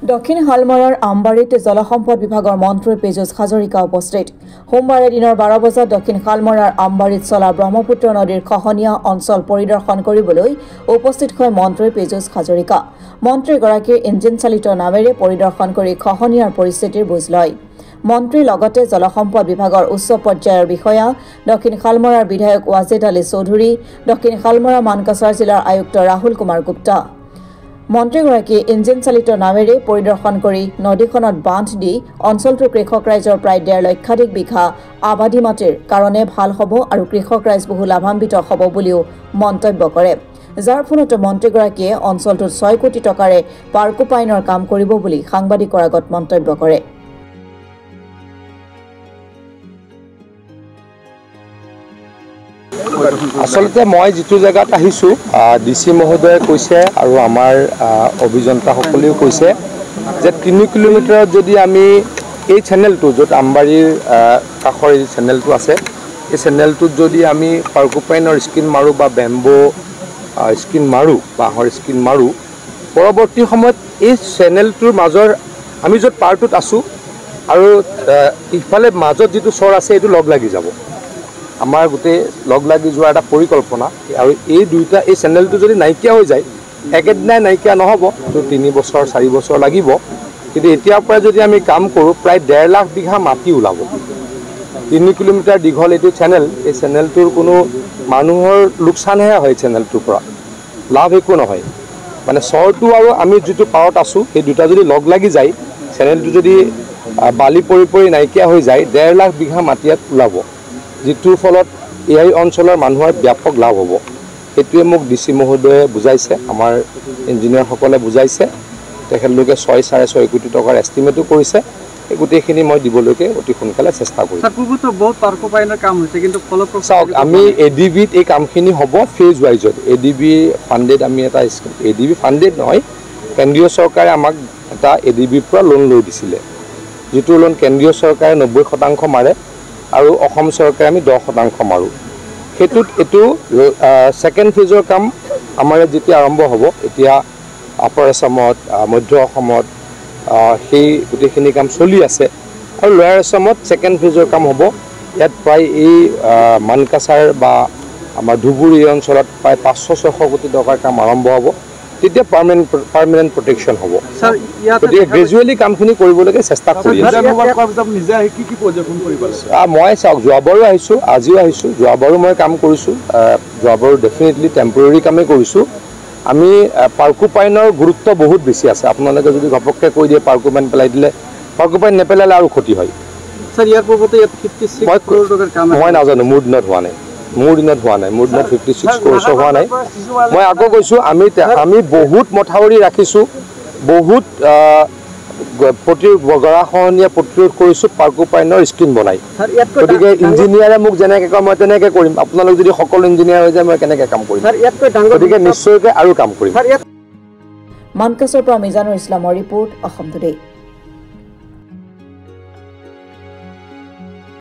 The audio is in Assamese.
দক্ষিণ হালমৰাৰ আমবাৰীত জলসম্পদ বিভাগৰ মন্ত্ৰী পেজুছ হাজৰিকা উপস্থিত। সোমবাৰে দিনৰ 12 বজাত দক্ষিণ হালমৰাৰ আমবাৰীত চলা ব্ৰহ্মপুত্ৰ নদীৰ খহনীয়া অঞ্চল পৰিদৰ্শন কৰিবলৈ উপস্থিত হয় মন্ত্ৰী পেজুছ হাজৰিকা। মন্ত্ৰীগৰাকীৰ ইঞ্জিন চালিত নাৱেৰে পৰিদৰ্শন কৰি খহনীয়াৰ পৰিস্থিতিৰ বুজ লয়। মন্ত্ৰীৰ লগতে জলসম্পদ বিভাগৰ উচ্চ পৰ্যায়ৰ বিষয়া, দক্ষিণ হালমৰাৰ বিধায়ক ৱাজেদ আলী চৌধুৰী, দক্ষিণ হালমৰা মানকাছাৰ জিলাৰ আয়ুক্ত ৰাহুল কুমাৰ গুপ্তা। মন্ত্ৰীগৰাকীয়ে ইঞ্জিন চালিত নাৱেৰে পৰিদৰ্শন কৰি নদীখনত বান্ধ দি অঞ্চলটোৰ কৃষক ৰাইজৰ প্ৰায় 1.5 লক্ষাধিক বিঘা আবাদী মাটিৰ কাৰণে ভাল হ'ব আৰু কৃষক ৰাইজ বহু লাভান্বিত হ'ব বুলিও মন্তব্য কৰে। যাৰ ফলত মন্ত্ৰীগৰাকীয়ে অঞ্চলটোত 6 কোটি টকাৰে পাৰ্কোপাইনৰ কাম কৰিব বুলি সাংবাদিকৰ আগত মন্তব্য কৰে। আসলতে মই যেটো জায়গাত আহিছো ডিসি মহোদয়ে কৈছে আৰু আমাৰ অভিযন্তাসকলেও কৈছে যে 3 কিলোমিটাৰ যদি আমি এই চ্যানেলটো যত আমবাৰীৰ কাষৰ এই চ্যানেলটো আছে এই চ্যানেলটোত যদি আমি পাৰ্কোপাইনৰ স্কিন মাৰো বা বেম্বো স্কিন মাৰো বাঁহৰ স্কিন মাৰো পৰৱৰ্তী সময়ত এই চ্যানেলটোৰ মাজৰ আমি যত পাৰ্টত আছো আৰু ইফালে মাজত যেটো চৰ আছে এটো লগ লাগি যাব। আমাৰ গুটে লগ লাগি যোৱা এটা পৰিকল্পনা আৰু এই দুইটা এই চ্যানেলটো যদি নাইকিয়া হৈ যায় একেদিনাই নাইকিয়া নহব তো 3 বছৰ 4 বছৰ লাগিব কিন্তু এতিয়াৰ পৰা যদি আমি কাম কৰো প্ৰায় 1.5 লাখ বিঘা মাটি ওলাব। 3 কিলোমিটাৰ দীঘল এইটো চ্যানেল এই চ্যানেলটোৰ কোনো মানুহৰ লোকসানহে হয় চ্যানেলটোৰ পৰা লাভ একো নহয় মানে চৰটো আৰু আমি যেটো পাৰত আছো এই দুটা যদি লগ লাগি যায় চ্যানেলটো যদি বালি পৰি নাইকিয়া হৈ যায় 1.5 লাখ বিঘা মাটিত ওলাব যেটোৰ ফলত এই অঞ্চলৰ মানুহৰ ব্যাপক লাভ হ'ব। এটোৱে মোক ডিসি মহোদয়ে বুজাইছে আমাৰ ইঞ্জিনিয়াৰ সকলে বুজাইছে তেখেতলোকে 6.5 কোটি টকাৰ এস্টিমেটও কৰিছে এই গুটেখিনি মই দিবলৈকে অতি সোনকালে চেষ্টা কৰিম। সাকুবুতো বহুত পাৰ্কোপাইনৰ কাম হৈছে কিন্তু ফলপ্ৰসূ আমি এডিবিত এই কামখিনি হ'ব ফেজ ওয়াইজত এডিবি ফান্ডেড আমি এটা এডিবি ফান্ডেড নহয় কেন্দ্ৰীয় চৰকাৰে আমাক এটা এডিবিৰ পৰা লোন লৈ দিছিলে যেটো লোন কেন্দ্ৰীয় চৰকাৰে 90% মাৰে আৰু অসম চৰকাৰে আমি 10% মাৰো হেতুত এটো সেকেন্ড ফেজৰ কাম আমাৰ যেতিয়া আৰম্ভ হ'ব এতিয়া আপাৰ আসামত মধ্য অসমত সেই গুটেখিনি কাম চলি আছে আৰু লোৱাৰ আসামত সেকেন্ড ফেজৰ কাম হ'ব ইয়াত প্ৰায় এই মানকাছাৰ বা আমাৰ ধুবুৰী অঞ্চলত প্ৰায় 500-600 কোটি টকাৰ কাম আৰম্ভ হ'ব তেতিয়া পাৰ্মানেন্ট প্ৰটেকচন হ'ব। স্যাৰ ইয়াতে গ্ৰেজুৱেলি কামখিনি কৰিবলৈকে চেষ্টা কৰি আছো। নিজে আহি কি পৰ্যবেক্ষণ কৰিব আছে মই চাওক যোৱাবাৰো আহিছো আজিও আহিছো যোৱাবাৰো মই কাম কৰিছো যোৱাবাৰো ডেফিনেটলি টেম্পৰেৰী কামেই কৰিছো। আমি পাৰ্কোপাইনৰ গুৰুত্ব বহুত বেছি আছে আপোনালোকে যদি ঘপককে কৈ দিয়ে পাৰ্কোপাইন পেলাই দিলে পাৰ্কোপাইন নেপেলালে আৰু ক্ষতি হয়। স্যাৰ ইয়াৰ পূৰ্বতে 56 কোটি টকাৰ কাম মই নাজানো মোৰ দিনত হোৱা নাই মোৰ দিনত 56 কোটি হোৱা নাই মই আকৌ কৈছো আমি বহুত মথাউৰি ৰাখিছো বহুত গৰাখহনীয়া প্ৰতিৰোধ কৰিছো পাৰ্কোপাইনৰ স্কিন বনাই গতিকে ইঞ্জিনিয়াৰে মোক যেনেকৈ কয় মই তেনেকৈ কৰিম আপোনালোক যদি সকলো ইঞ্জিনিয়াৰ হৈ যায় মই কেনেকৈ কাম কৰিম গতিকে নিশ্চয়কৈ আৰু কাম কৰিম। মানকাছৰ পৰা মিজানুৰ ইছলামৰ ৰিপোৰ্ট অসম টুডে।